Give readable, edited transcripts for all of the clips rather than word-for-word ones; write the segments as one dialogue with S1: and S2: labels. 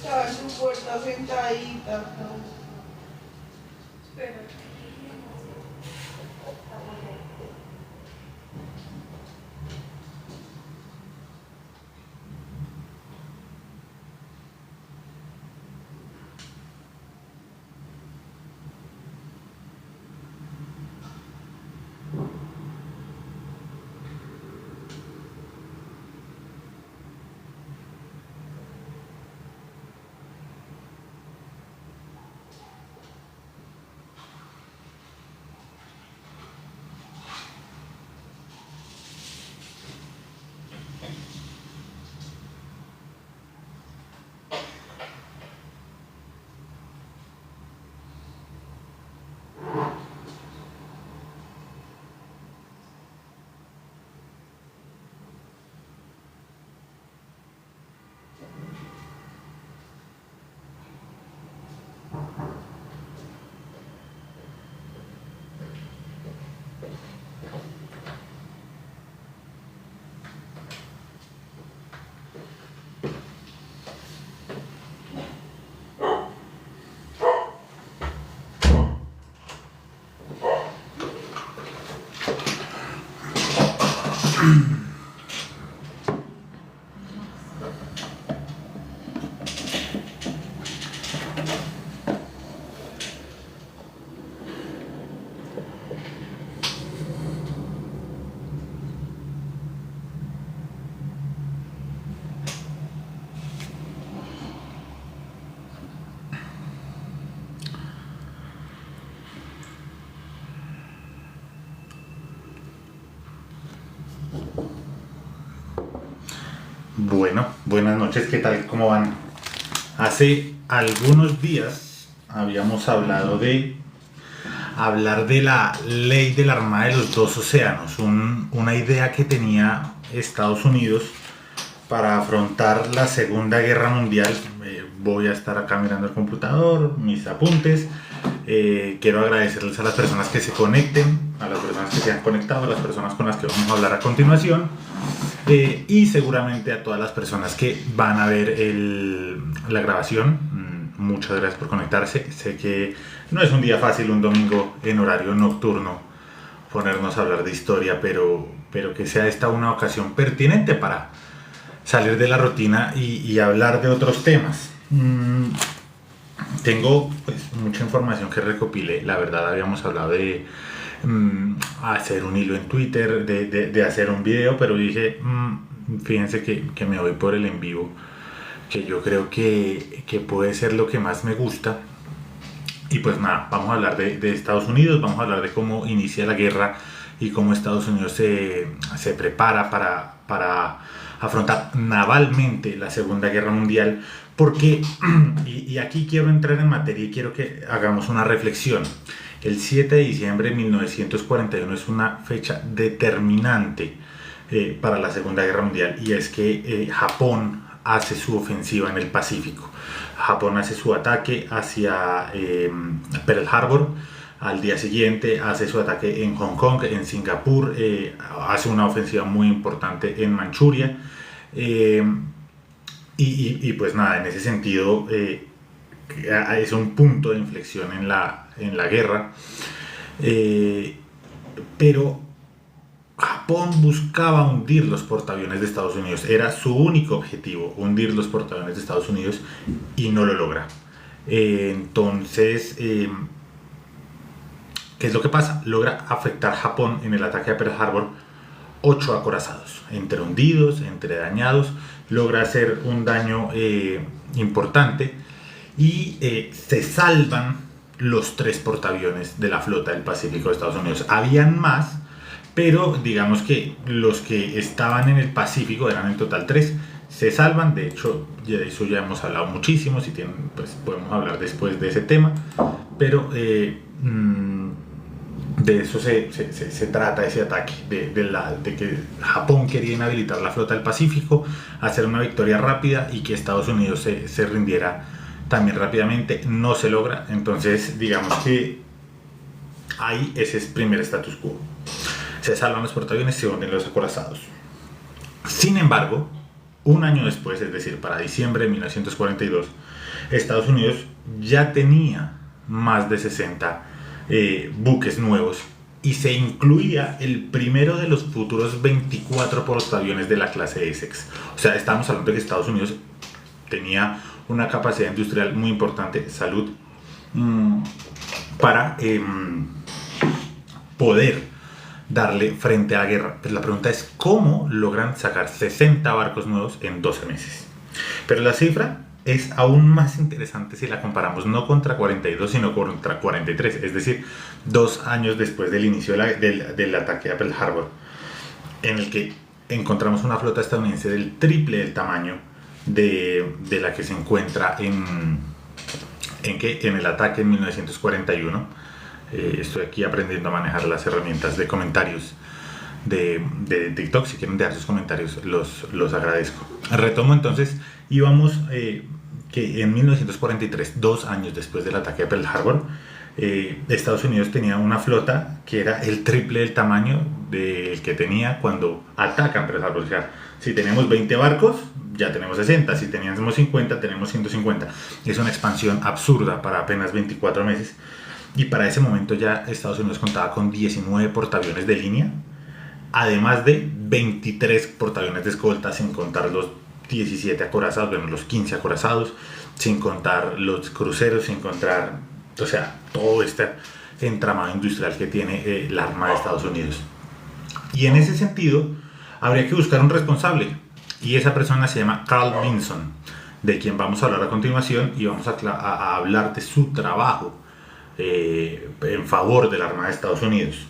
S1: Estaba en su puerta sentadita. ¿No? Espera.
S2: Bueno, buenas noches, ¿qué tal? ¿Cómo van? Hace algunos días habíamos hablado de hablar de la ley de la Armada de los Dos Océanos, una idea que tenía Estados Unidos para afrontar la Segunda Guerra Mundial. Voy a estar acá mirando el computador, mis apuntes. Quiero agradecerles a las personas que se conecten, a las personas que se han conectado, a las personas con las que vamos a hablar a continuación. Y seguramente a todas las personas que van a ver la grabación. Muchas gracias por conectarse. Sé que no es un día fácil, un domingo en horario nocturno, ponernos a hablar de historia, pero que sea esta una ocasión pertinente para salir de la rutina y hablar de otros temas. Tengo pues mucha información que recopilé. La verdad, habíamos hablado de hacer un hilo en Twitter, de hacer un video, pero dije, fíjense que me voy por el en vivo, que yo creo que puede ser lo que más me gusta. Y pues nada, vamos a hablar de Estados Unidos, vamos a hablar de cómo inicia la guerra y cómo Estados Unidos se prepara para afrontar navalmente la Segunda Guerra Mundial. Porque, y aquí quiero entrar en materia y quiero que hagamos una reflexión. El 7 de diciembre de 1941 es una fecha determinante para la Segunda Guerra Mundial, y es que Japón hace su ofensiva en el Pacífico. Japón hace su ataque hacia Pearl Harbor. Al día siguiente hace su ataque en Hong Kong, en Singapur, hace una ofensiva muy importante en Manchuria. Y pues nada, en ese sentido es un punto de inflexión en la guerra. Pero Japón buscaba hundir los portaaviones de Estados Unidos. Era su único objetivo, hundir los portaaviones de Estados Unidos, y no lo logra. Entonces, ¿qué es lo que pasa? Logra afectar Japón en el ataque a Pearl Harbor 8 acorazados, entre hundidos, entre dañados. Logra hacer un daño importante y se salvan los 3 portaaviones de la flota del Pacífico de Estados Unidos. Habían más, pero digamos que los que estaban en el Pacífico eran en total 3. Se salvan, de hecho de eso ya hemos hablado muchísimo. Si tienen, pues podemos hablar después de ese tema, pero de eso se trata ese ataque, de que Japón quería inhabilitar la flota del Pacífico, hacer una victoria rápida y que Estados Unidos se rindiera también rápidamente. No se logra. Entonces digamos que ahí ese es el primer status quo. Se salvan los portaaviones, se hunden los acorazados. Sin embargo, un año después, es decir, para diciembre de 1942, Estados Unidos ya tenía más de 60 buques nuevos y se incluía el primero de los futuros 24 portaaviones de la clase Essex. O sea, estamos hablando de que Estados Unidos tenía una capacidad industrial muy importante, salud, para poder darle frente a la guerra. Pues la pregunta es cómo logran sacar 60 barcos nuevos en 12 meses. Pero la cifra es aún más interesante si la comparamos no contra 42 sino contra 43, es decir, 2 años después del inicio del ataque a Pearl Harbor, en el que encontramos una flota estadounidense del triple del tamaño de la que se encuentra en el ataque en 1941. Estoy aquí aprendiendo a manejar las herramientas de comentarios de TikTok. Si quieren dejar sus comentarios, los agradezco. Retomo entonces, íbamos que en 1943, 2 años después del ataque a Pearl Harbor, Estados Unidos tenía una flota que era el triple del tamaño del que tenía cuando atacan Pearl Harbor. O sea, si teníamos 20 barcos, ya tenemos 60, si teníamos 50, tenemos 150. Es una expansión absurda para apenas 24 meses. Y para ese momento ya Estados Unidos contaba con 19 portaaviones de línea, además de 23 portaaviones de escolta, sin contar los 17 acorazados, bueno, los 15 acorazados, sin contar los cruceros, sin contar, o sea, todo este entramado industrial que tiene la Armada de Estados Unidos. Y en ese sentido, habría que buscar un responsable, y esa persona se llama Carl Vinson, de quien vamos a hablar a continuación, y vamos a hablar de su trabajo en favor de la Armada de Estados Unidos.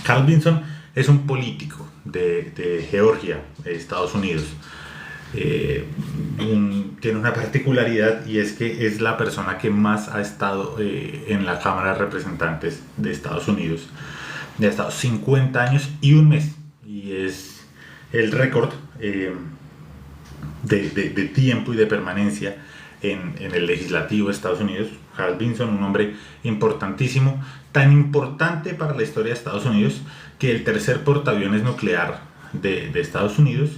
S2: Carl Vinson es un político de Georgia, Estados Unidos. Tiene una particularidad, y es que es la persona que más ha estado en la Cámara de Representantes de Estados Unidos. Ha estado 50 años y un mes, y es el récord de tiempo y de permanencia en el legislativo de Estados Unidos. Carl Vinson, un hombre importantísimo, tan importante para la historia de Estados Unidos que el tercer portaaviones nuclear de Estados Unidos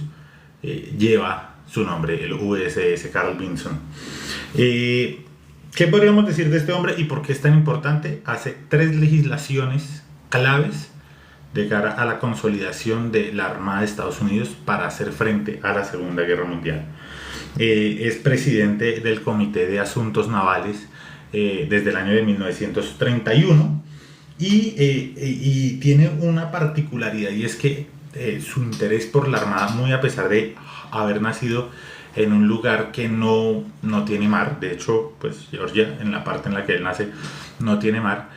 S2: lleva su nombre, el USS Carl Vinson. ¿Qué podríamos decir de este hombre y por qué es tan importante? Hace 3 legislaciones claves de cara a la consolidación de la Armada de Estados Unidos para hacer frente a la Segunda Guerra Mundial. Es presidente del Comité de Asuntos Navales desde el año de 1931 y tiene una particularidad, y es que su interés por la Armada, muy a pesar de haber nacido en un lugar que no tiene mar, de hecho, pues Georgia, en la parte en la que él nace, no tiene mar,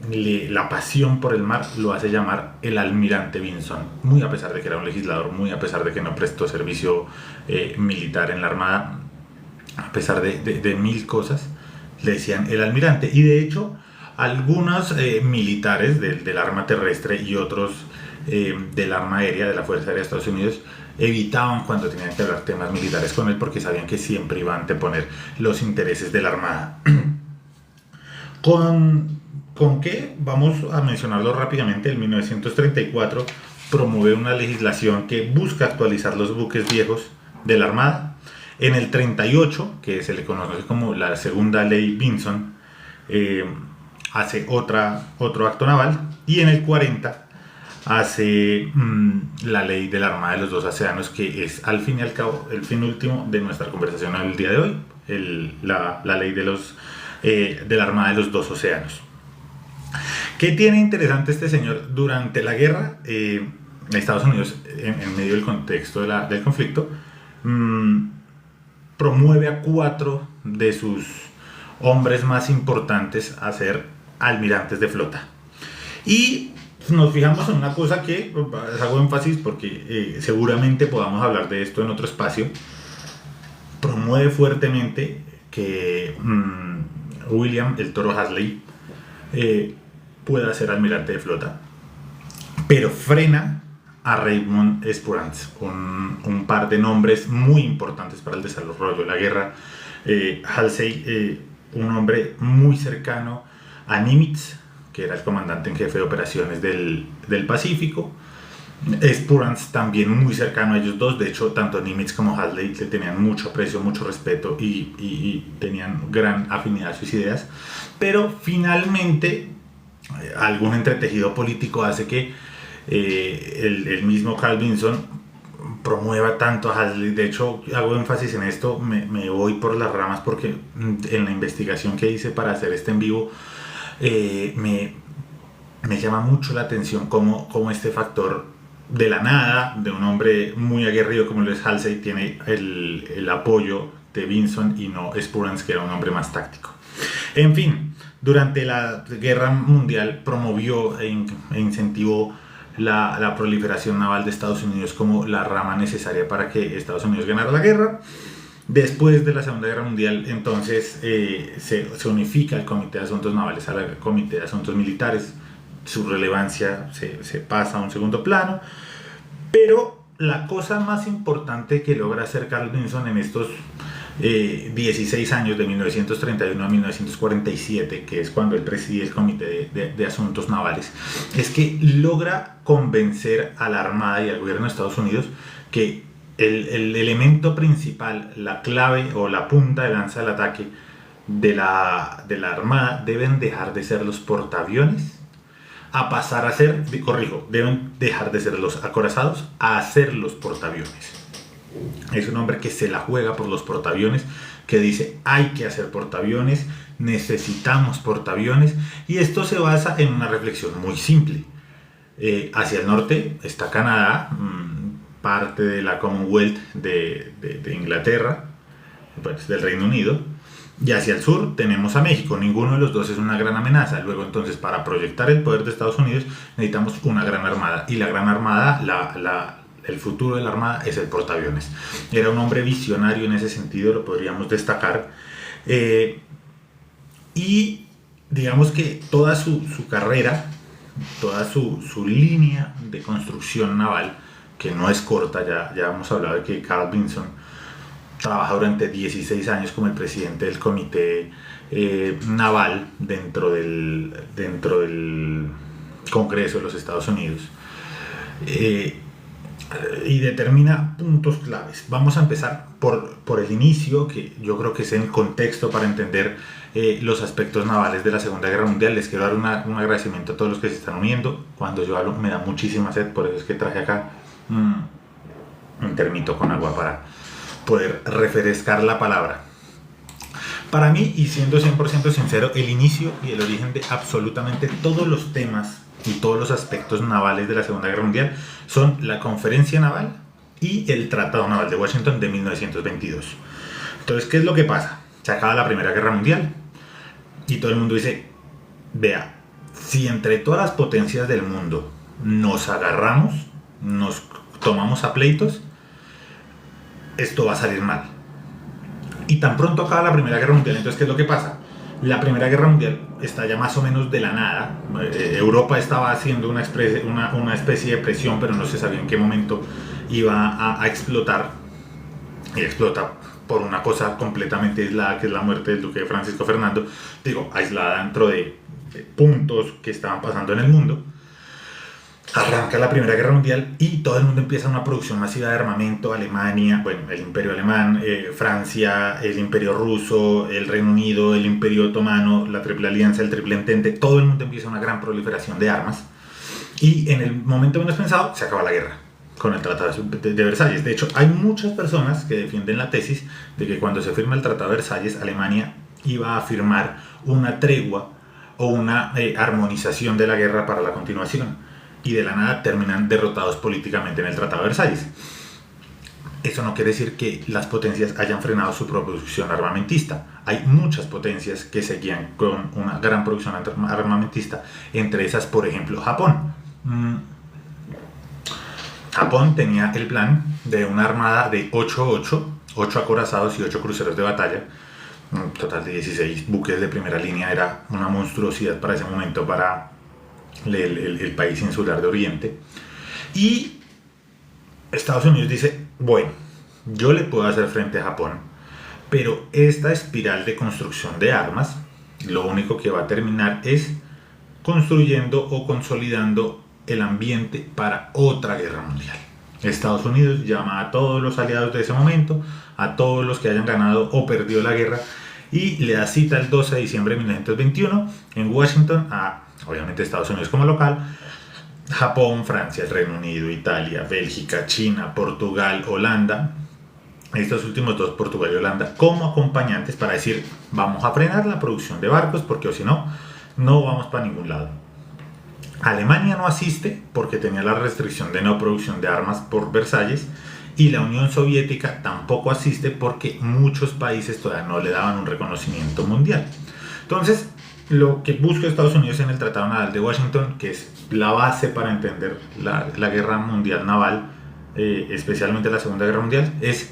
S2: la pasión por el mar lo hace llamar el almirante Vinson, muy a pesar de que era un legislador, muy a pesar de que no prestó servicio militar en la Armada, a pesar de mil cosas, le decían el almirante. Y de hecho, algunos militares del arma terrestre y otros del arma aérea, de la Fuerza Aérea de Estados Unidos, evitaban cuando tenían que hablar temas militares con él, porque sabían que siempre iban a anteponer los intereses de la Armada. ¿Con qué? Vamos a mencionarlo rápidamente. En 1934 promueve una legislación que busca actualizar los buques viejos de la Armada. En el 38, que se le conoce como la segunda ley Vinson, hace otro acto naval. Y en el 40 hace la ley de la Armada de los Dos Océanos, que es al fin y al cabo el fin último de nuestra conversación el día de hoy, la ley de la Armada de los Dos Océanos. ¿Qué tiene interesante este señor? Durante la guerra, Estados Unidos, en medio del contexto del conflicto, promueve a 4 de sus hombres más importantes a ser almirantes de flota. Y nos fijamos en una cosa que hago énfasis porque seguramente podamos hablar de esto en otro espacio. Promueve fuertemente que William el Toro Halsey pueda ser almirante de flota, pero frena a Raymond Spruance, un par de nombres muy importantes para el desarrollo de la guerra. Halsey, un hombre muy cercano a Nimitz, que era el comandante en jefe de operaciones del Pacífico, Spurans también muy cercano a ellos dos. De hecho, tanto Nimitz como Hadley le tenían mucho aprecio, mucho respeto y tenían gran afinidad a sus ideas. Pero finalmente algún entretejido político hace que el mismo Carl Vinson promueva tanto a Hadley. De hecho, hago énfasis en esto, me voy por las ramas porque en la investigación que hice para hacer este en vivo me llama mucho la atención cómo este factor de la nada, de un hombre muy aguerrido como lo es Halsey, tiene el apoyo de Vinson y no Spurans, que era un hombre más táctico. En fin, durante la Guerra Mundial promovió e incentivó la proliferación naval de Estados Unidos como la rama necesaria para que Estados Unidos ganara la guerra. Después de la Segunda Guerra Mundial, entonces se unifica el Comité de Asuntos Navales al Comité de Asuntos Militares. Su relevancia se pasa a un segundo plano, pero la cosa más importante que logra hacer Carl Vinson en estos 16 años, de 1931 a 1947, que es cuando él preside el Comité de Asuntos Navales, es que logra convencer a la Armada y al gobierno de Estados Unidos que el elemento principal, la clave o la punta de lanza del ataque de la Armada deben dejar de ser los portaaviones a pasar a ser, deben dejar de ser los acorazados a ser los portaaviones. Es un hombre que se la juega por los portaaviones, que dice hay que hacer portaaviones, necesitamos portaaviones, y esto se basa en una reflexión muy simple. Hacia el norte está Canadá, parte de la Commonwealth de Inglaterra, pues, del Reino Unido, y hacia el sur tenemos a México. Ninguno de los dos es una gran amenaza. Luego, entonces, para proyectar el poder de Estados Unidos necesitamos una gran armada, y la gran armada, el futuro de la armada es el portaaviones. Era un hombre visionario en ese sentido, lo podríamos destacar, y digamos que toda su carrera, toda su línea de construcción naval, que no es corta, ya hemos hablado de que Carl Vinson trabaja durante 16 años como el presidente del comité naval dentro del Congreso de los Estados Unidos, y determina puntos claves. Vamos a empezar por el inicio, que yo creo que es el contexto para entender los aspectos navales de la Segunda Guerra Mundial. Les quiero dar un agradecimiento a todos los que se están uniendo. Cuando yo hablo me da muchísima sed, por eso es que traje acá un termito con agua para poder refrescar la palabra. Para mí, y siendo 100% sincero, el inicio y el origen de absolutamente todos los temas y todos los aspectos navales de la Segunda Guerra Mundial son la Conferencia Naval y el Tratado Naval de Washington de 1922. Entonces, ¿qué es lo que pasa? Se acaba la Primera Guerra Mundial y todo el mundo dice, vea, si entre todas las potencias del mundo nos agarramos, nos tomamos a pleitos, esto va a salir mal. Y tan pronto acaba la Primera Guerra Mundial, entonces, ¿qué es lo que pasa? La Primera Guerra Mundial está ya más o menos de la nada. Europa estaba haciendo una especie de presión, pero no se sabía en qué momento iba a explotar. Y explota por una cosa completamente aislada, que es la muerte del duque de Francisco Fernando. Digo, aislada dentro de puntos que estaban pasando en el mundo. Arranca la Primera Guerra Mundial y todo el mundo empieza una producción masiva de armamento. Alemania, bueno, el Imperio Alemán, Francia, el Imperio Ruso, el Reino Unido, el Imperio Otomano, la Triple Alianza, el Triple Entente. Todo el mundo empieza una gran proliferación de armas. Y en el momento menos pensado se acaba la guerra con el Tratado de Versalles. De hecho, hay muchas personas que defienden la tesis de que cuando se firma el Tratado de Versalles, Alemania iba a firmar una tregua o una armonización de la guerra para la continuación. Y de la nada terminan derrotados políticamente en el Tratado de Versalles. Eso no quiere decir que las potencias hayan frenado su producción armamentista. Hay muchas potencias que seguían con una gran producción armamentista, entre esas, por ejemplo, Japón. Japón tenía el plan de una armada de 8 acorazados y 8 cruceros de batalla, un total de 16 buques de primera línea. Era una monstruosidad para ese momento, para el país insular de Oriente. Y Estados Unidos dice, bueno, yo le puedo hacer frente a Japón, pero esta espiral de construcción de armas lo único que va a terminar es construyendo o consolidando el ambiente para otra guerra mundial. Estados Unidos llama a todos los aliados de ese momento, a todos los que hayan ganado o perdido la guerra, y le da cita el 12 de diciembre de 1921 en Washington a, obviamente, Estados Unidos como local, Japón, Francia, el Reino Unido, Italia, Bélgica, China, Portugal, Holanda, estos últimos dos, Portugal y Holanda, como acompañantes para decir, vamos a frenar la producción de barcos porque o si no, no vamos para ningún lado. Alemania no asiste porque tenía la restricción de no producción de armas por Versalles, y la Unión Soviética tampoco asiste porque muchos países todavía no le daban un reconocimiento mundial. Entonces, lo que busca Estados Unidos en el Tratado Naval de Washington, que es la base para entender la guerra mundial naval, especialmente la Segunda Guerra Mundial, es: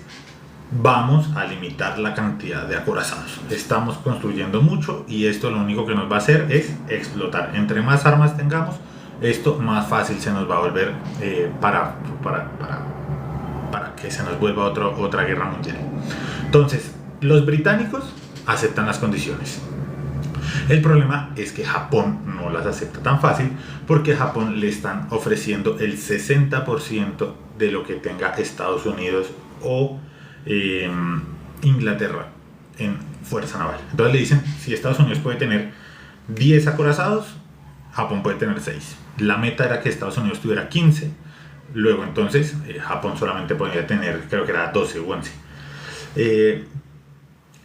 S2: vamos a limitar la cantidad de acorazados. Estamos construyendo mucho y esto lo único que nos va a hacer es explotar. Entre más armas tengamos, esto más fácil se nos va a volver para que se nos vuelva otra guerra mundial. Entonces, los británicos aceptan las condiciones. El problema es que Japón no las acepta tan fácil, porque a Japón le están ofreciendo el 60% de lo que tenga Estados Unidos o Inglaterra en fuerza naval. Entonces le dicen, si Estados Unidos puede tener 10 acorazados, Japón puede tener 6. La meta era que Estados Unidos tuviera 15. Luego entonces Japón solamente podía tener, creo que era 12 o 11.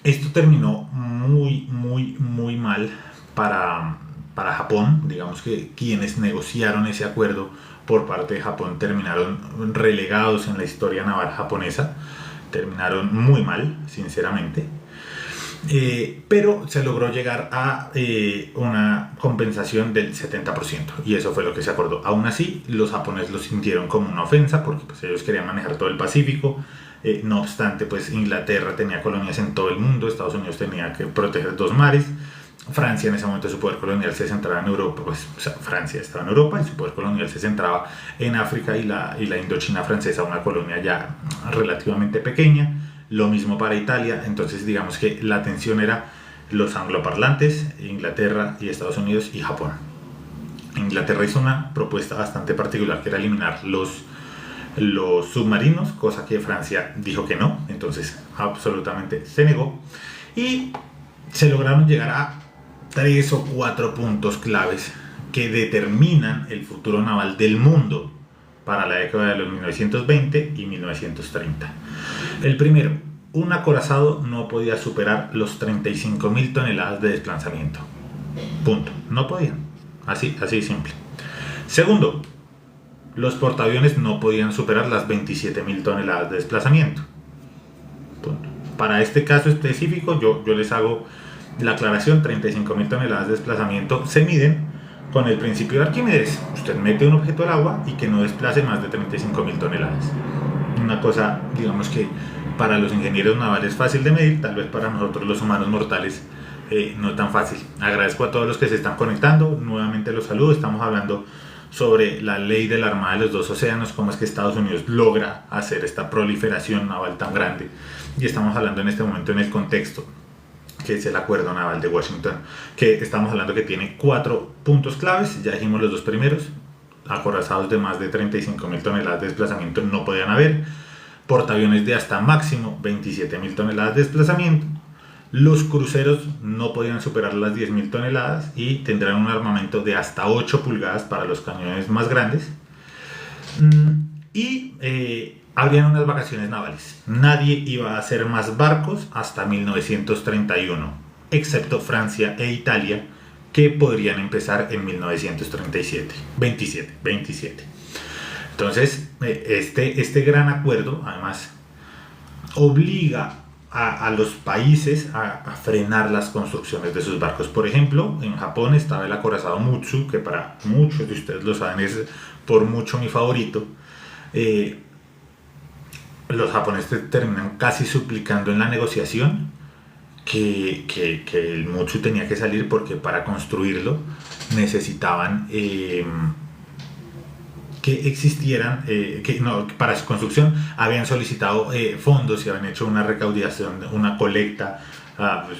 S2: Esto terminó muy mal para Japón. Digamos que quienes negociaron ese acuerdo por parte de Japón terminaron relegados en la historia naval japonesa. Terminaron muy mal, sinceramente. Pero se logró llegar a una compensación del 70%, y eso fue lo que se acordó. Aún así, los japoneses lo sintieron como una ofensa porque pues, ellos querían manejar todo el Pacífico. No obstante, pues Inglaterra tenía colonias en todo el mundo, Estados Unidos tenía que proteger 2 mares. Francia, en ese momento, su poder colonial se centraba en Europa, pues, o sea, Francia estaba en Europa y su poder colonial se centraba en África y la Indochina francesa, una colonia ya relativamente pequeña. Lo mismo para Italia. Entonces, digamos que la tensión era los angloparlantes, Inglaterra y Estados Unidos y Japón. Inglaterra hizo una propuesta bastante particular, que era eliminar los submarinos, cosa que Francia dijo que no, entonces absolutamente se negó, y se lograron llegar a 3 o 4 puntos claves que determinan el futuro naval del mundo para la década de los 1920 y 1930. El primero, un acorazado no podía superar los 35.000 toneladas de desplazamiento. Punto. No podían. Así simple. Segundo, los portaaviones no podían superar las 27.000 toneladas de desplazamiento. Punto. Para este caso específico, yo les hago la aclaración: 35.000 toneladas de desplazamiento se miden con el principio de Arquímedes. Usted mete un objeto al agua y que no desplace más de 35.000 toneladas. Una cosa, digamos que para los ingenieros navales es fácil de medir, tal vez para nosotros los humanos mortales no tan fácil. Agradezco a todos los que se están conectando, nuevamente los saludo. Estamos hablando sobre la ley de la Armada de los Dos Océanos, cómo es que Estados Unidos logra hacer esta proliferación naval tan grande, y estamos hablando en este momento en el contexto que es el Acuerdo Naval de Washington, que estamos hablando que tiene 4 puntos claves. Ya dijimos los 2 primeros: acorazados de más de 35.000 toneladas de desplazamiento no podían haber, portaaviones de hasta máximo 27.000 toneladas de desplazamiento, los cruceros no podían superar las 10.000 toneladas y tendrán un armamento de hasta 8 pulgadas para los cañones más grandes, y habrían unas vacaciones navales. Nadie iba a hacer más barcos hasta 1931, excepto Francia e Italia, que podrían empezar en 1937. 27. Entonces, este gran acuerdo, además, obliga a los países a frenar las construcciones de sus barcos. Por ejemplo, en Japón estaba el acorazado Mutsu, que para muchos de ustedes lo saben, es por mucho mi favorito. Los japoneses terminan casi suplicando en la negociación que el Mutsu tenía que salir, porque para construirlo necesitaban que existieran, para su construcción habían solicitado fondos y habían hecho una recaudación, una colecta,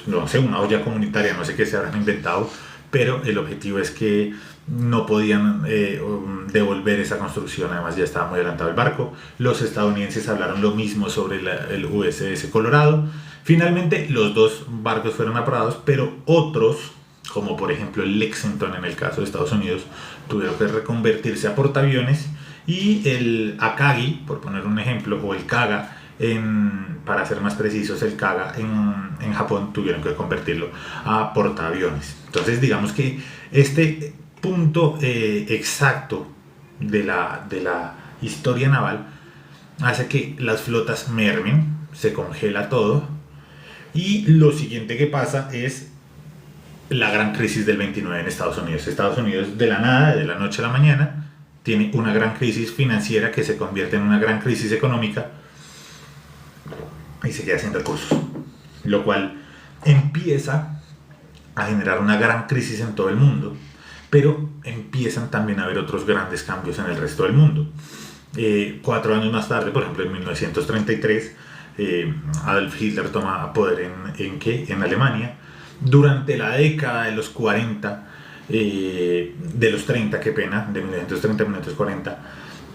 S2: no sé, una olla comunitaria, no sé qué se habrán inventado, pero el objetivo es que no podían devolver esa construcción, además ya estaba muy adelantado el barco. Los estadounidenses hablaron lo mismo sobre el USS Colorado. Finalmente los dos barcos fueron aprobados, pero otros, como por ejemplo el Lexington en el caso de Estados Unidos, tuvieron que reconvertirse a portaaviones, y el Akagi, por poner un ejemplo, o el Kaga, para ser más precisos, el Kaga en Japón, tuvieron que convertirlo a portaaviones. Entonces digamos que este punto exacto de la historia naval hace que las flotas mermen, se congela todo, y lo siguiente que pasa es la gran crisis del 29 en Estados Unidos. Estados Unidos, de la nada, de la noche a la mañana, tiene una gran crisis financiera que se convierte en una gran crisis económica y se queda sin recursos, lo cual empieza a generar una gran crisis en todo el mundo, pero empiezan también a haber otros grandes cambios en el resto del mundo. 4 años más tarde, por ejemplo en 1933, Adolf Hitler toma poder en Alemania. Durante la década de los 40, de los 30, qué pena, de 1930 a 1940,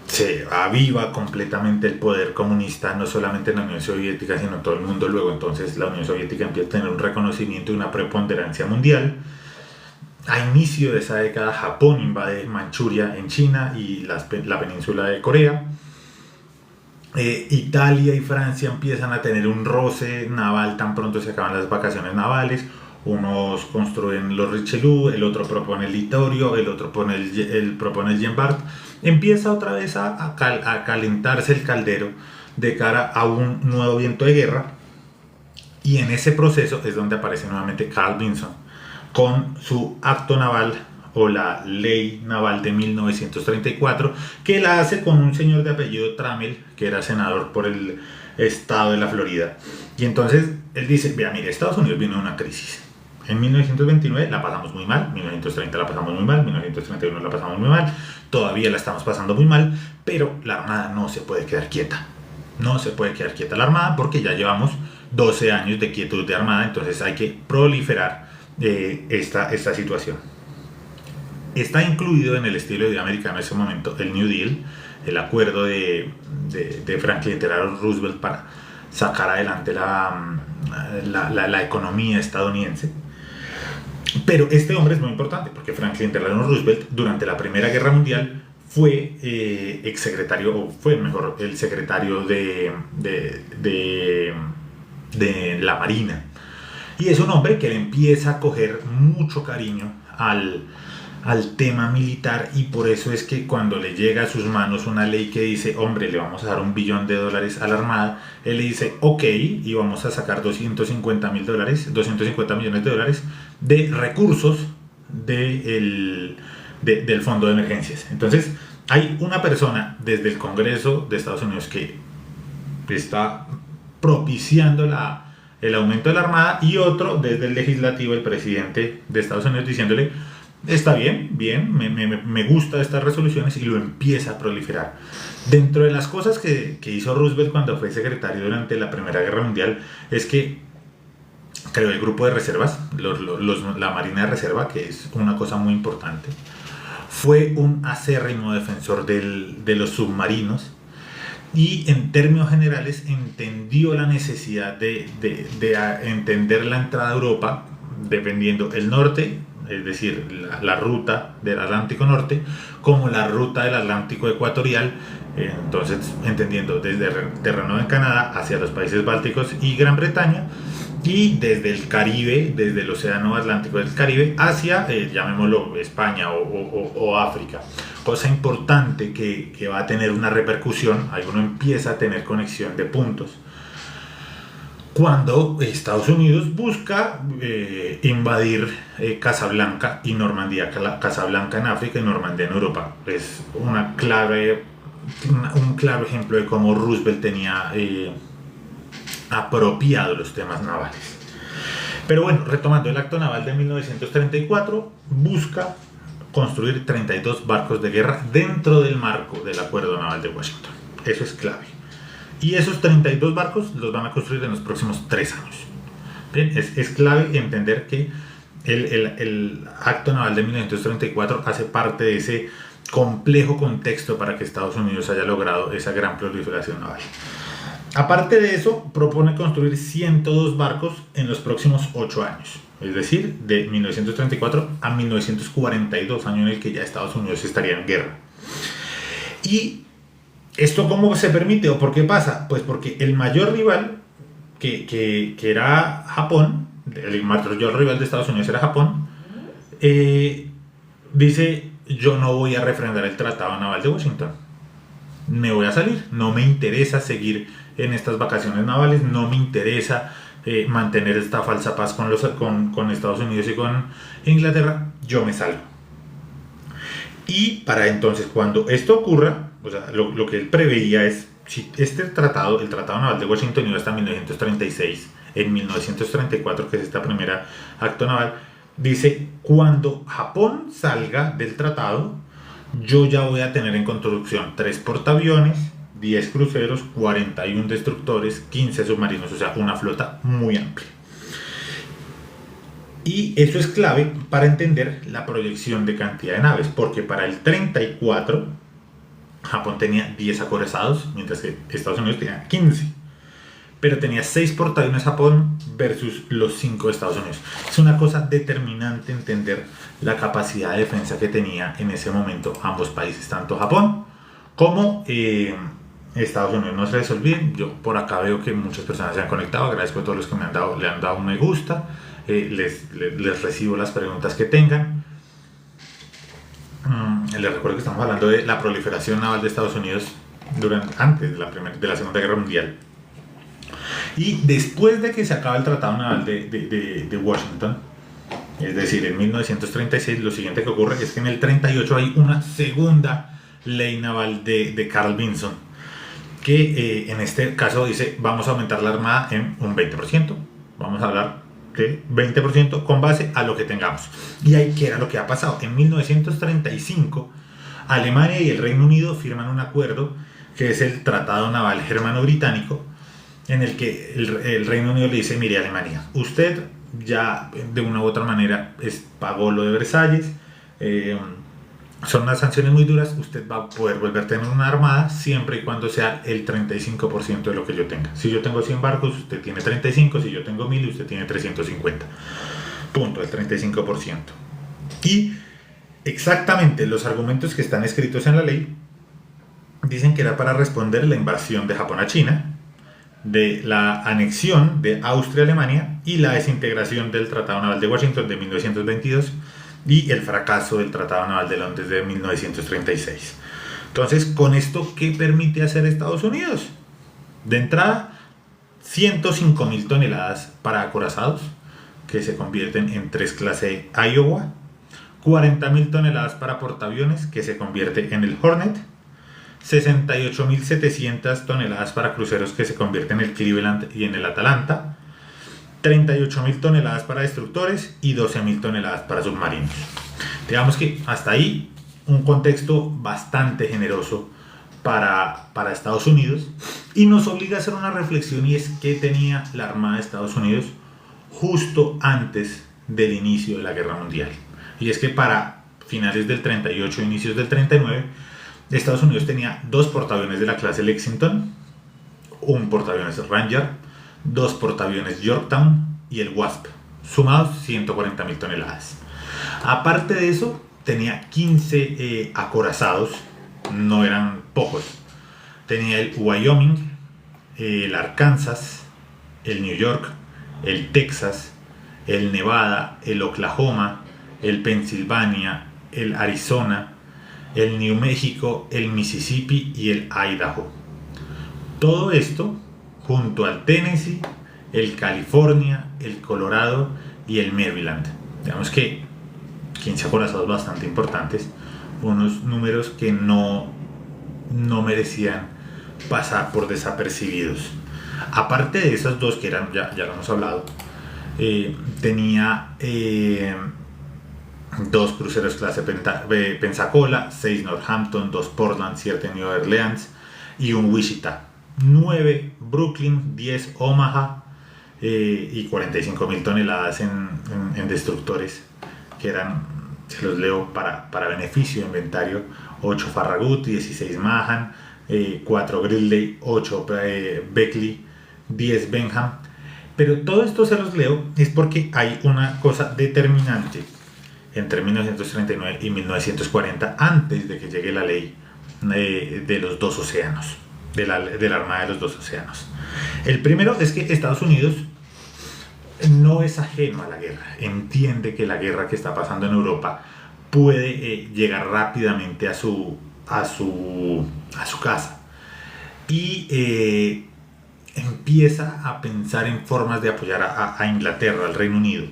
S2: se aviva completamente el poder comunista, no solamente en la Unión Soviética, sino en todo el mundo. Luego entonces la Unión Soviética empieza a tener un reconocimiento y una preponderancia mundial. A inicio de esa década, Japón invade Manchuria en China y la península de Corea. Italia y Francia empiezan a tener un roce naval tan pronto se acaban las vacaciones navales. Unos construyen los Richelieu, el otro propone el Littorio, el otro propone el Jean Bart. Empieza otra vez a calentarse el caldero de cara a un nuevo viento de guerra, y en ese proceso es donde aparece nuevamente Carl Vinson con su acto naval, o la ley naval de 1934, que la hace con un señor de apellido Trammell, que era senador por el estado de la Florida. Y entonces él dice, vea, mire, Estados Unidos vino de una crisis. En 1929 la pasamos muy mal, 1930 la pasamos muy mal, 1931 la pasamos muy mal, todavía la estamos pasando muy mal, pero la Armada no se puede quedar quieta. No se puede quedar quieta la Armada porque ya llevamos 12 años de quietud de Armada, entonces hay que proliferar esta situación. Está incluido en el estilo de vida americano en ese momento el New Deal, el acuerdo de Franklin Delano Roosevelt para sacar adelante la economía estadounidense. Pero este hombre es muy importante porque Franklin Delano Roosevelt durante la Primera Guerra Mundial fue exsecretario, o fue mejor, el secretario de la Marina. Y es un hombre que le empieza a coger mucho cariño al tema militar, y por eso es que cuando le llega a sus manos una ley que dice, hombre, le vamos a dar $1 billón a la Armada, él le dice, ok, y vamos a sacar $250 millones de recursos del fondo de emergencias. Entonces hay una persona desde el Congreso de Estados Unidos que está propiciando el aumento de la Armada, y otro desde el legislativo, el presidente de Estados Unidos, diciéndole, está bien, me gustan estas resoluciones, y lo empieza a proliferar. Dentro de las cosas que hizo Roosevelt cuando fue secretario durante la Primera Guerra Mundial es que creó el grupo de reservas, la Marina de Reserva, que es una cosa muy importante. Fue un acérrimo defensor de los submarinos, y en términos generales entendió la necesidad de entender la entrada a Europa dependiendo el norte, es decir, la ruta del Atlántico Norte, como la ruta del Atlántico Ecuatorial, entonces entendiendo desde el terreno de Canadá hacia los países bálticos y Gran Bretaña, y desde el Caribe, desde el Océano Atlántico del Caribe hacia, llamémoslo, España o África. Cosa importante que va a tener una repercusión, ahí uno empieza a tener conexión de puntos. Cuando Estados Unidos busca invadir Casablanca y Normandía, Casablanca en África y Normandía en Europa. Es un claro ejemplo de cómo Roosevelt tenía apropiado los temas navales. Pero bueno, retomando, el acto naval de 1934 busca construir 32 barcos de guerra dentro del marco del Acuerdo Naval de Washington. Eso es clave. Y esos 32 barcos los van a construir en los próximos 3 años. Bien, es clave entender que el acto naval de 1934 hace parte de ese complejo contexto para que Estados Unidos haya logrado esa gran proliferación naval. Aparte de eso, propone construir 102 barcos en los próximos 8 años, es decir, de 1934 a 1942, año en el que ya Estados Unidos estaría en guerra. ¿Y esto cómo se permite o por qué pasa? Pues porque el mayor rival, que era Japón, el mayor rival de Estados Unidos era Japón, dice: yo no voy a refrendar el Tratado Naval de Washington, me voy a salir, no me interesa seguir en estas vacaciones navales, no me interesa mantener esta falsa paz con Estados Unidos y con Inglaterra, yo me salgo. Y para entonces, cuando esto ocurra, o sea, lo que él preveía es, si este tratado, el Tratado Naval de Washington, iba hasta 1936, en 1934, que es esta primera acto naval, dice: cuando Japón salga del tratado, yo ya voy a tener en construcción 3 portaaviones, 10 cruceros, 41 destructores, 15 submarinos, o sea, una flota muy amplia. Y eso es clave para entender la proyección de cantidad de naves, porque para el 34 Japón tenía 10 acorazados, mientras que Estados Unidos tenía 15. Pero tenía 6 portaaviones Japón versus los 5 de Estados Unidos. Es una cosa determinante entender la capacidad de defensa que tenía en ese momento ambos países, tanto Japón como Estados Unidos. No se les olviden, yo por acá veo que muchas personas se han conectado, agradezco a todos los que le han dado un me gusta, les recibo las preguntas que tengan. Les recuerdo que estamos hablando de la proliferación naval de Estados Unidos antes de la Segunda Guerra Mundial. Y después de que se acaba el Tratado Naval de Washington, es decir, en 1936, lo siguiente que ocurre es que en el 38 hay una segunda ley naval de Carl Vinson, que en este caso dice: vamos a aumentar la armada en un 20%, vamos a hablar de 20% con base a lo que tengamos. Y ahí, ¿qué era lo que ha pasado? En 1935, Alemania y el Reino Unido firman un acuerdo que es el Tratado Naval Germano-Británico, en el que el Reino Unido le dice: mire, Alemania, usted ya de una u otra manera pagó lo de Versalles, son unas sanciones muy duras, usted va a poder volver a tener una armada siempre y cuando sea el 35% de lo que yo tenga. Si yo tengo 100 barcos, usted tiene 35, si yo tengo 1000, usted tiene 350. Punto, el 35%. Y exactamente los argumentos que están escritos en la ley dicen que era para responder la invasión de Japón a China, de la anexión de Austria a Alemania y la desintegración del Tratado Naval de Washington de 1922 y el fracaso del Tratado Naval de Londres de 1936. Entonces, ¿con esto qué permite hacer Estados Unidos? De entrada, 105.000 toneladas para acorazados, que se convierten en 3 clase Iowa, 40.000 toneladas para portaaviones, que se convierte en el Hornet, 68.700 toneladas para cruceros, que se convierte en el Cleveland y en el Atalanta, 38.000 toneladas para destructores y 12.000 toneladas para submarinos. Digamos que hasta ahí un contexto bastante generoso para Estados Unidos, y nos obliga a hacer una reflexión, y es que tenía la Armada de Estados Unidos justo antes del inicio de la Guerra Mundial. Y es que para finales del 38, inicios del 39, Estados Unidos tenía 2 portaaviones de la clase Lexington, un portaaviones Ranger, 2 portaaviones Yorktown y el Wasp, sumados 140.000 toneladas. Aparte de eso, tenía 15 acorazados, no eran pocos. Tenía el Wyoming, el Arkansas, el New York, el Texas, el Nevada, el Oklahoma, el Pensilvania, el Arizona, el New México, el Mississippi y el Idaho. Todo esto junto al Tennessee, el California, el Colorado y el Maryland. Digamos que 15 acorazados bastante importantes, unos números que no merecían pasar por desapercibidos. Aparte de esos 2 que eran, ya lo hemos hablado, tenía 2 cruceros clase Pensacola, 6 Northampton, 2 Portland, 7 New Orleans y un Wichita, 9 Brooklyn, 10 Omaha, y 45.000 toneladas en destructores, que eran, se los leo para beneficio de inventario: 8 Farragut, 16 Mahan, 4 Gridley, 8 Beckley, 10 Benham. Pero todo esto se los leo es porque hay una cosa determinante entre 1939 y 1940, antes de que llegue la ley de los dos océanos, de la Armada de los dos océanos. El primero es que Estados Unidos no es ajeno a la guerra, entiende que la guerra que está pasando en Europa puede llegar rápidamente a su casa, y empieza a pensar en formas de apoyar a Inglaterra, al Reino Unido,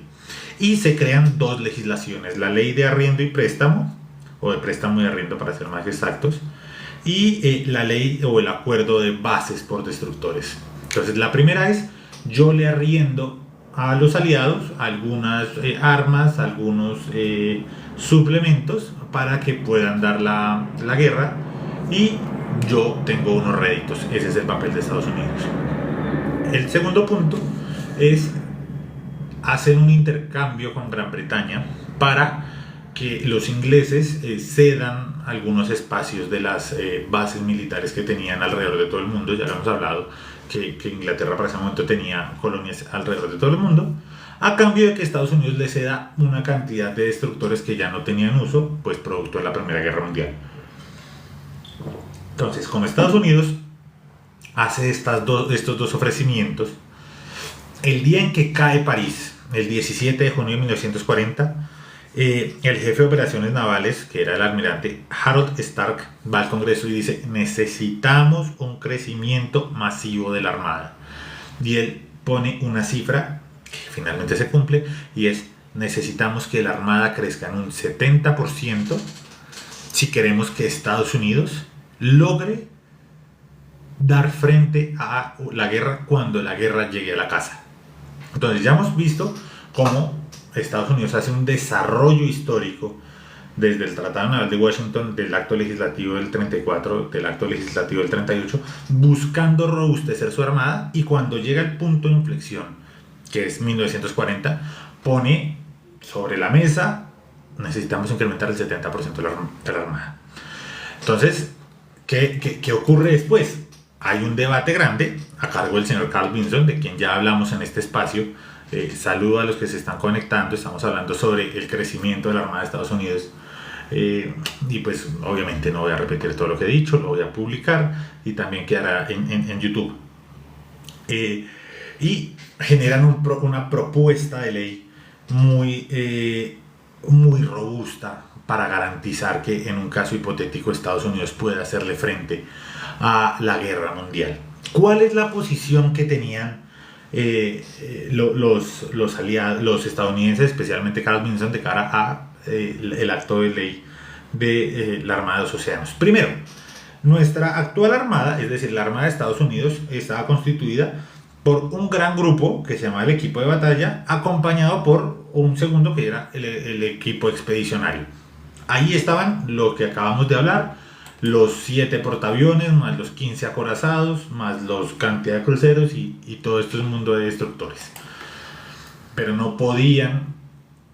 S2: y se crean dos legislaciones: la ley de arriendo y préstamo, o de préstamo y arriendo para ser más exactos, y la ley o el acuerdo de bases por destructores. Entonces, la primera es: yo le arriendo a los aliados algunas armas, algunos suplementos para que puedan dar la guerra, y yo tengo unos réditos. Ese es el papel de Estados Unidos. El segundo punto es hacer un intercambio con Gran Bretaña para que los ingleses cedan algunos espacios de las bases militares que tenían alrededor de todo el mundo. Ya hemos hablado que Inglaterra para ese momento tenía colonias alrededor de todo el mundo, a cambio de que Estados Unidos le ceda una cantidad de destructores que ya no tenían uso, pues producto de la Primera Guerra Mundial. Entonces, como Estados Unidos hace estos dos ofrecimientos, el día en que cae París, el 17 de junio de 1940, el jefe de operaciones navales, que era el almirante Harold Stark, va al Congreso y dice: necesitamos un crecimiento masivo de la Armada. Y él pone una cifra que finalmente se cumple, y es: necesitamos que la Armada crezca en un 70% si queremos que Estados Unidos logre dar frente a la guerra cuando la guerra llegue a la casa. Entonces, ya hemos visto cómo Estados Unidos hace un desarrollo histórico desde el Tratado Naval de Washington, del acto legislativo del 34, del acto legislativo del 38, buscando robustecer su armada, y cuando llega el punto de inflexión, que es 1940, pone sobre la mesa: necesitamos incrementar el 70% de la armada. Entonces, ¿qué ocurre después? Hay un debate grande a cargo del señor Carl Vinson, de quien ya hablamos en este espacio. Saludo a los que se están conectando. Estamos hablando sobre el crecimiento de la Armada de Estados Unidos, y pues obviamente no voy a repetir todo lo que he dicho, lo voy a publicar y también quedará en YouTube. Y generan una propuesta de ley muy robusta para garantizar que en un caso hipotético Estados Unidos pueda hacerle frente a la guerra mundial. ¿Cuál es la posición que tenían los aliados, los estadounidenses, especialmente Carl Vinson, de cara a el acto de ley de la Armada de los Océanos? Primero, nuestra actual armada, es decir, la Armada de Estados Unidos, estaba constituida por un gran grupo que se llamaba el equipo de batalla, acompañado por un segundo que era el equipo expedicionario. Ahí estaban lo que acabamos de hablar: los 7 portaaviones, más los 15 acorazados, más los cantidad de cruceros, y todo esto es un mundo de destructores. Pero no podían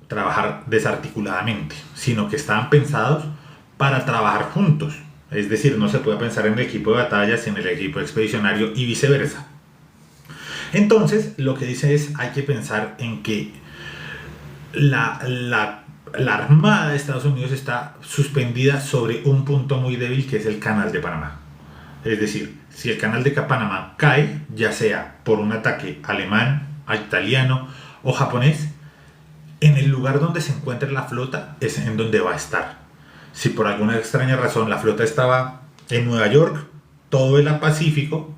S2: trabajar desarticuladamente, sino que estaban pensados para trabajar juntos. Es decir, no se puede pensar en el equipo de batalla sin el equipo expedicionario, y viceversa. Entonces, lo que dice es: hay que pensar en que la Armada de Estados Unidos está suspendida sobre un punto muy débil, que es el Canal de Panamá. Es decir, si el Canal de Panamá cae, ya sea por un ataque alemán, italiano o japonés, en el lugar donde se encuentre la flota es en donde va a estar. Si por alguna extraña razón la flota estaba en Nueva York, todo el Pacífico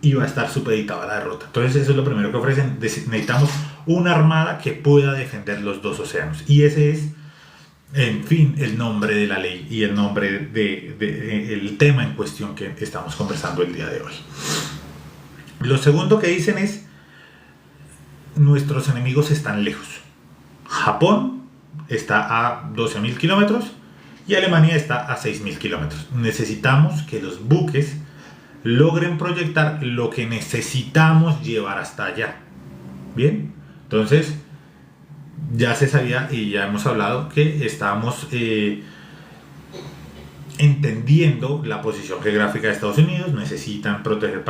S2: iba a estar supeditado a la derrota. Entonces, eso es lo primero que ofrecen: necesitamos una armada que pueda defender los dos océanos. Y ese es, en fin, el nombre de la ley y el nombre el tema en cuestión que estamos conversando el día de hoy. Lo segundo que dicen es: nuestros enemigos están lejos. Japón está a 12.000 kilómetros y Alemania está a 6.000 kilómetros. Necesitamos que los buques logren proyectar lo que necesitamos llevar hasta allá. Bien, entonces ya se sabía y ya hemos hablado que estábamos entendiendo la posición geográfica de Estados Unidos. Necesitan proteger,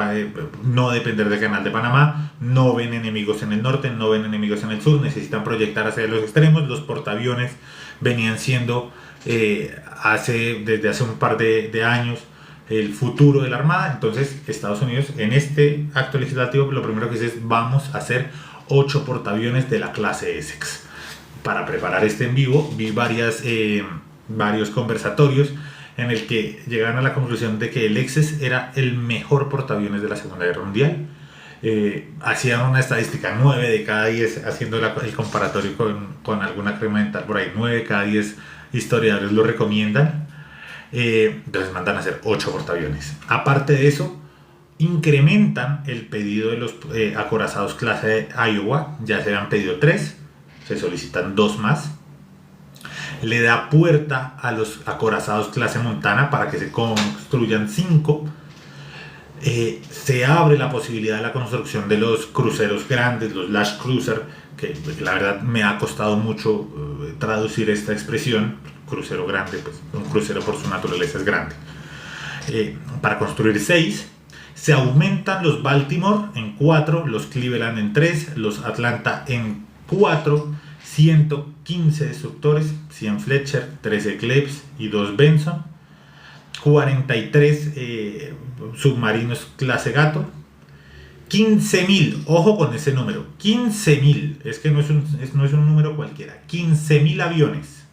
S2: no depender del canal de Panamá, no ven enemigos en el norte, no ven enemigos en el sur, necesitan proyectar hacia los extremos. Los portaaviones venían siendo desde hace un par de años el futuro de la Armada. Entonces Estados Unidos en este acto legislativo lo primero que dice es: vamos a hacer 8 portaaviones de la clase Essex. Para preparar este en vivo vi varios conversatorios en el que llegaron a la conclusión de que el Essex era el mejor portaaviones de la Segunda Guerra Mundial. Hacían una estadística: 9 de cada 10, haciendo el comparatorio con alguna crema dental por ahí, 9 de cada 10 historiadores lo recomiendan. Entonces mandan a hacer 8 portaaviones. Aparte de eso, incrementan el pedido de los acorazados clase Iowa. Ya se habían pedido 3, se solicitan 2 más. Le da puerta a los acorazados clase Montana para que se construyan 5. Se abre la posibilidad de la construcción de los cruceros grandes, los Lash Cruiser, que la verdad me ha costado mucho traducir esta expresión. Crucero grande, pues un crucero por su naturaleza es grande. Para construir 6. Se aumentan los Baltimore en 4, los Cleveland en 3, los Atlanta en 4. 115 destructores, 100 Fletcher, 13 Klebs y 2 Benson, 43 submarinos clase Gato, 15.000, ojo con ese número, 15.000, es que no es un número cualquiera, 15.000 aviones.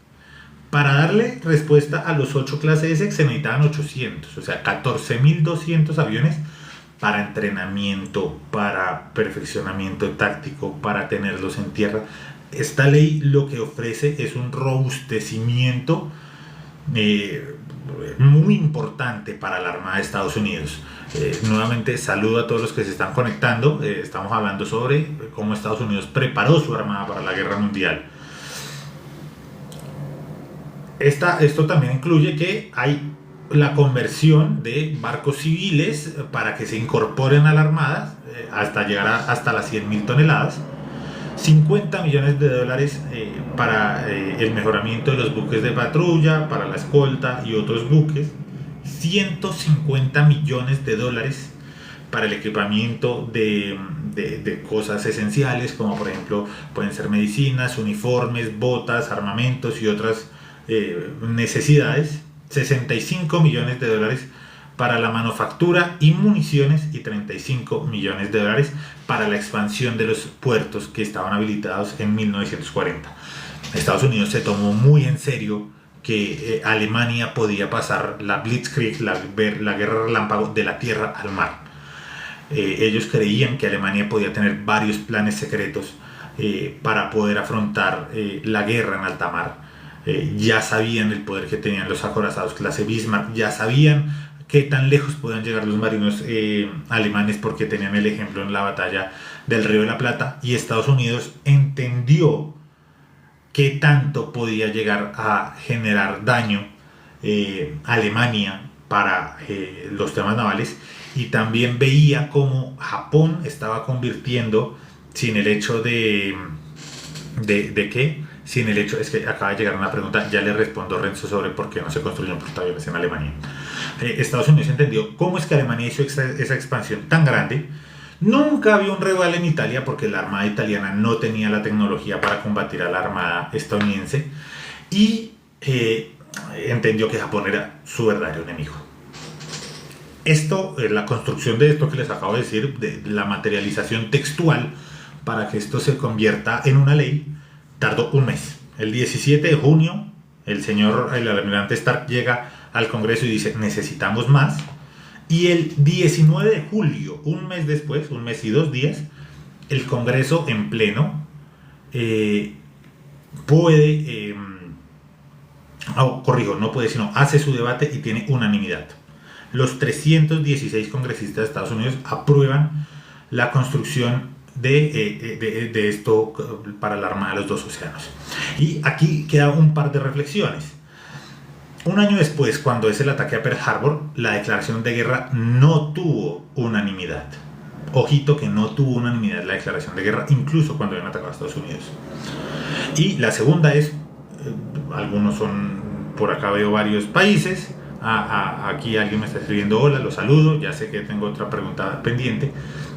S2: Para darle respuesta a los 8 clase Essex se necesitaban 800, o sea, 14.200 aviones para entrenamiento, para perfeccionamiento táctico, para tenerlos en tierra. Esta ley lo que ofrece es un robustecimiento muy importante para la Armada de Estados Unidos. Nuevamente saludo a todos los que se están conectando. Estamos hablando sobre cómo Estados Unidos preparó su Armada para la Guerra Mundial. Esto también incluye que hay la conversión de barcos civiles para que se incorporen a la Armada hasta llegar hasta las 100.000 toneladas. 50 millones de dólares para el mejoramiento de los buques de patrulla, para la escolta y otros buques. 150 millones de dólares para el equipamiento de cosas esenciales, como por ejemplo pueden ser medicinas, uniformes, botas, armamentos y otras necesidades. 65 millones de dólares para la manufactura y municiones y 35 millones de dólares para la expansión de los puertos que estaban habilitados en 1940. Estados Unidos se tomó muy en serio que Alemania podía pasar la Blitzkrieg, la guerra relámpago, de la tierra al mar. Ellos creían que Alemania podía tener varios planes secretos para poder afrontar la guerra en alta mar. Ya sabían el poder que tenían los acorazados clase Bismarck, ya sabían qué tan lejos podían llegar los marinos alemanes, porque tenían el ejemplo en la batalla del Río de la Plata, y Estados Unidos entendió qué tanto podía llegar a generar daño Alemania para los temas navales, y también veía cómo Japón estaba convirtiendo, sin el hecho de qué, sin el hecho, es que acaba de llegar una pregunta, ya le respondo Renzo sobre por qué no se construyeron portaaviones en Alemania. Estados Unidos entendió cómo es que Alemania hizo esa expansión tan grande. Nunca había un rival en Italia porque la Armada italiana no tenía la tecnología para combatir a la Armada estadounidense, y entendió que Japón era su verdadero enemigo. La construcción de esto que les acabo de decir, de la materialización textual para que esto se convierta en una ley, tardó un mes. El 17 de junio el almirante Stark llega al Congreso y dice: necesitamos más. Y el 19 de julio, un mes después, un mes y 2 días, el Congreso en pleno hace su debate y tiene unanimidad. Los 316 congresistas de Estados Unidos aprueban la construcción de esto para la Armada de los Dos Océanos. Y aquí queda un par de reflexiones. Un año después, cuando es el ataque a Pearl Harbor, la declaración de guerra no tuvo unanimidad. Ojito que no tuvo unanimidad la declaración de guerra, incluso cuando habían atacado a Estados Unidos. Y la segunda es, algunos son, por acá veo varios países. Aquí alguien me está escribiendo: hola, lo saludo, ya sé que tengo otra pregunta pendiente.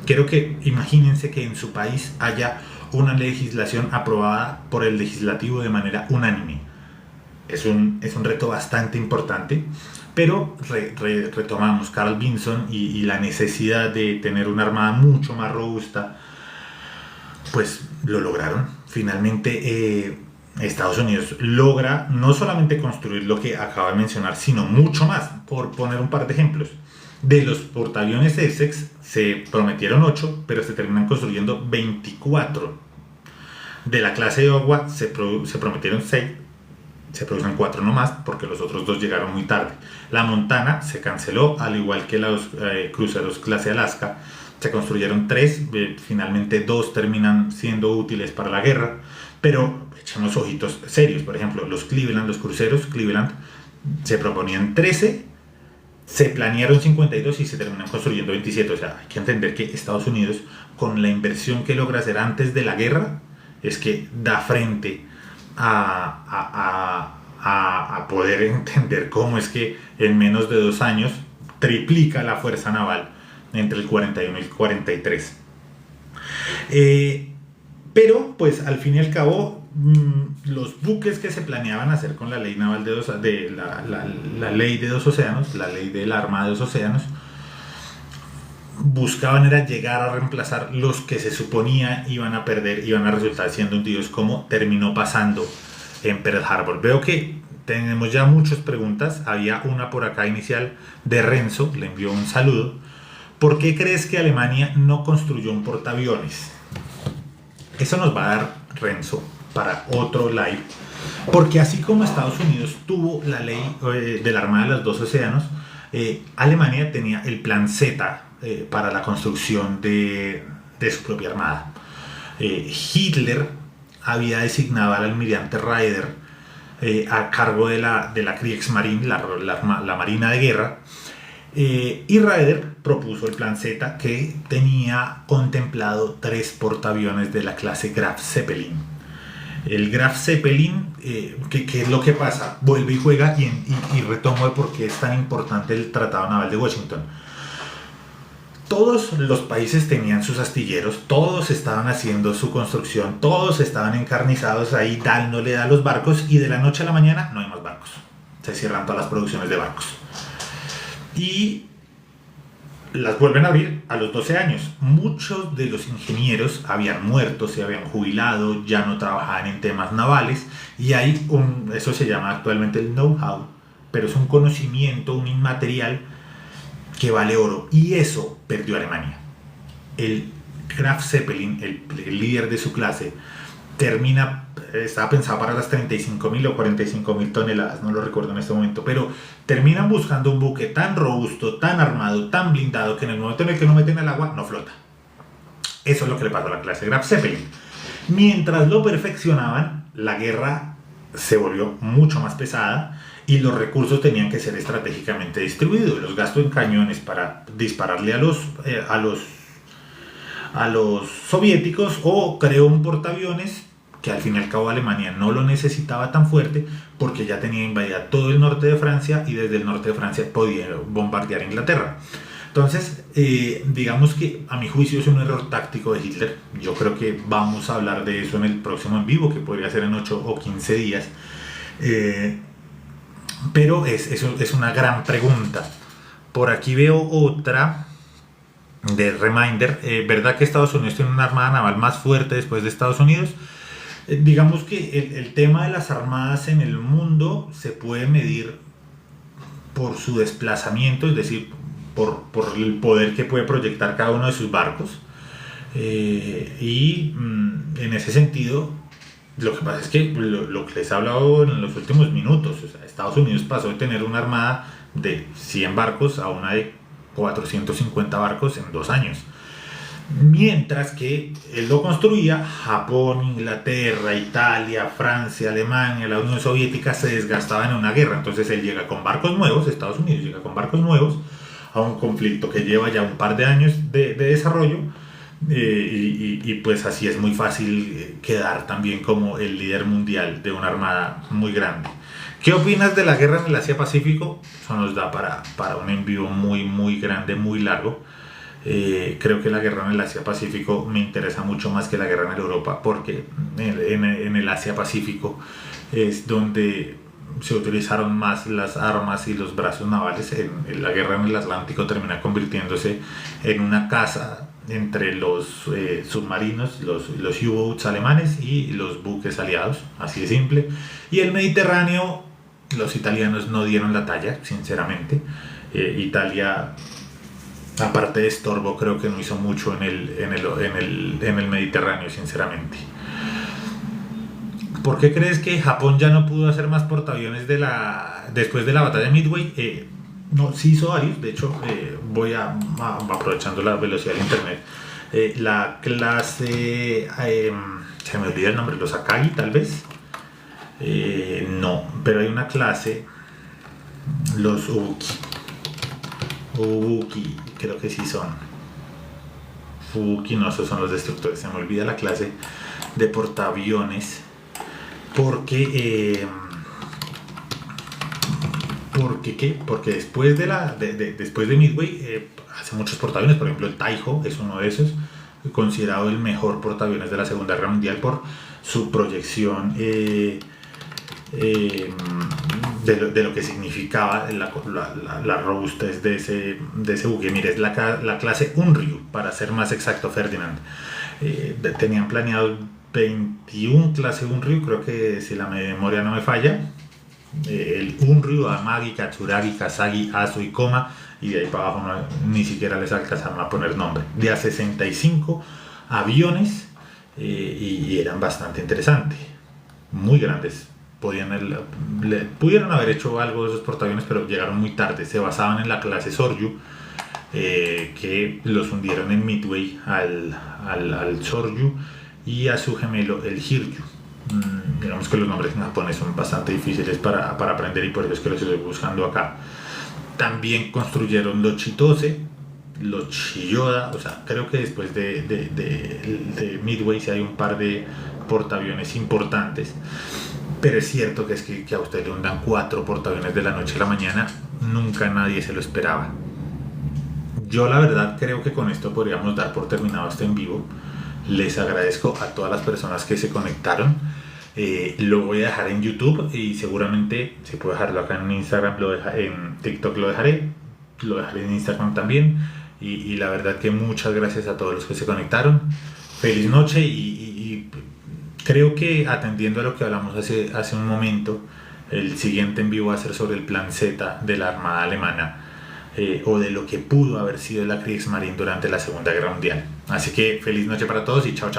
S2: Quiero que imagínense que en su país haya una legislación aprobada por el legislativo de manera unánime. Es un reto bastante importante, pero retomamos Carl Vinson y la necesidad de tener una armada mucho más robusta. Pues lo lograron. Finalmente Estados Unidos logra no solamente construir lo que acabo de mencionar, sino mucho más. Por poner un par de ejemplos, de los portaaviones Essex se prometieron 8, pero se terminan construyendo 24. De la clase de Iowa se prometieron 6, se producen 4 nomás, porque los otros 2 llegaron muy tarde. La Montana se canceló, al igual que los cruceros clase Alaska. Se construyeron 3, finalmente 2 terminan siendo útiles para la guerra, pero echemos ojitos serios. Por ejemplo, los cruceros Cleveland, se proponían 13, se planearon 52 y se terminan construyendo 27. O sea, hay que entender que Estados Unidos, con la inversión que logra hacer antes de la guerra, es que da frente a poder entender cómo es que en menos de 2 años triplica la fuerza naval entre el 41 y el 43. Pero pues al fin y al cabo, los buques que se planeaban hacer con la ley naval la ley de 2 océanos, la ley de la Armada de 2 océanos, buscaban era llegar a reemplazar los que se suponía iban a perder, iban a resultar siendo hundidos, como terminó pasando en Pearl Harbor. Veo que tenemos ya muchas preguntas. Había una por acá inicial de Renzo, le envió un saludo. ¿Por qué crees que Alemania no construyó un portaaviones? Eso nos va a dar, Renzo, para otro live, porque así como Estados Unidos tuvo la ley de la Armada de los 2 océanos, Alemania tenía el plan Z para la construcción de su propia armada. Hitler había designado al almirante Raeder a cargo de la Kriegsmarine, la Marina de Guerra, y Raeder propuso el plan Z, que tenía contemplado 3 portaaviones de la clase Graf Zeppelin. El Graf Zeppelin, ¿qué es lo que pasa? Vuelve y juega y retomo de por qué es tan importante el Tratado Naval de Washington. Todos los países tenían sus astilleros, todos estaban haciendo su construcción, todos estaban encarnizados ahí dándole a los barcos, y de la noche a la mañana no hay más barcos. Se cierran todas las producciones de barcos. Y las vuelven a abrir a los 12 años. Muchos de los ingenieros habían muerto, se habían jubilado, ya no trabajaban en temas navales, y hay eso se llama actualmente el know-how, pero es un conocimiento, un inmaterial que vale oro, y eso perdió Alemania. El Graf Zeppelin, el líder de su clase, estaba pensado para las 35.000 o 45.000 toneladas, no lo recuerdo en este momento, pero terminan buscando un buque tan robusto, tan armado, tan blindado, que en el momento en el que lo meten al agua no flota. Eso es lo que le pasó a la clase Graf Zeppelin. Mientras lo perfeccionaban, la guerra se volvió mucho más pesada y los recursos tenían que ser estratégicamente distribuidos. Los gastos en cañones para dispararle a los soviéticos, o creó un portaaviones que al fin y al cabo Alemania no lo necesitaba tan fuerte, porque ya tenía invadida todo el norte de Francia, y desde el norte de Francia podía bombardear Inglaterra. Entonces, digamos que a mi juicio es un error táctico de Hitler. Yo creo que vamos a hablar de eso en el próximo en vivo, que podría ser en 8 o 15 días. Pero eso es una gran pregunta. Por aquí veo otra de Reminder. ¿Verdad que Estados Unidos tiene una armada naval más fuerte después de Estados Unidos? Digamos que el tema de las armadas en el mundo se puede medir por su desplazamiento, es decir, por el poder que puede proyectar cada uno de sus barcos. En ese sentido, lo que pasa es que lo que les he hablado en los últimos minutos, o sea, Estados Unidos pasó de tener una armada de 100 barcos a una de 450 barcos en 2 años. Mientras que él lo construía, Japón, Inglaterra, Italia, Francia, Alemania, la Unión Soviética se desgastaban en una guerra. Entonces él llega con barcos nuevos, Estados Unidos llega con barcos nuevos a un conflicto que lleva ya un par de años de desarrollo. Y pues así es muy fácil quedar también como el líder mundial de una armada muy grande. ¿Qué opinas de la guerra en el Asia-Pacífico? Eso nos da para un envío muy grande, muy largo. Creo que la guerra en el Asia-Pacífico me interesa mucho más que la guerra en Europa, porque en el Asia-Pacífico es donde se utilizaron más las armas y los brazos navales. En la guerra en el Atlántico termina convirtiéndose en una caza entre los submarinos, los U-boats alemanes y los buques aliados, así de simple. Y el Mediterráneo, los italianos no dieron la talla, sinceramente. Italia, aparte de estorbo, creo que no hizo mucho en el Mediterráneo, sinceramente. ¿Por qué crees que Japón ya no pudo hacer más portaaviones después de la batalla de Midway? No, sí hizo varios. De hecho, aprovechando la velocidad del internet, la clase, se me olvida el nombre, los Akagi tal vez. No, pero hay una clase, los Ubuki, creo que sí son. Fubuki, no, esos son los destructores. Se me olvida la clase de portaaviones. Porque ¿qué? Porque después de Midway hace muchos portaaviones. Por ejemplo, el Taiho es uno de esos, considerado el mejor portaaviones de la Segunda Guerra Mundial por su proyección de lo que significaba la robustez de ese buque. Mire, es la clase Unryu, para ser más exacto, Ferdinand. Tenían planeado 21 clase Unryu, creo que si la memoria no me falla. El Unryu, Amagi, Katsuragi, Kasagi, Aso y Koma, y de ahí para abajo ni siquiera les alcanzaron a poner nombre. De a 65 aviones, y eran bastante interesantes, muy grandes. Pudieron haber hecho algo de esos portaaviones, pero llegaron muy tarde. Se basaban en la clase Soryu, que los hundieron en Midway al Soryu y a su gemelo el Hiryu. Digamos que los nombres en japonés son bastante difíciles para aprender, y por eso es que los estoy buscando acá. También construyeron los Chitose, los Chiyoda. O sea, creo que después de Midway sí hay un par de portaaviones importantes. Pero es cierto que a usted le hundan 4 portaaviones de la noche a la mañana, nunca nadie se lo esperaba. Yo la verdad creo que con esto podríamos dar por terminado este en vivo. Les agradezco a todas las personas que se conectaron. Lo voy a dejar en YouTube, y seguramente se puede dejarlo acá en Instagram, en TikTok lo dejaré en Instagram también. Y la verdad que muchas gracias a todos los que se conectaron. Feliz noche, y creo que, atendiendo a lo que hablamos hace un momento, el siguiente en vivo va a ser sobre el plan Z de la Armada Alemana, o de lo que pudo haber sido la Kriegsmarine durante la Segunda Guerra Mundial. Así que feliz noche para todos y chao.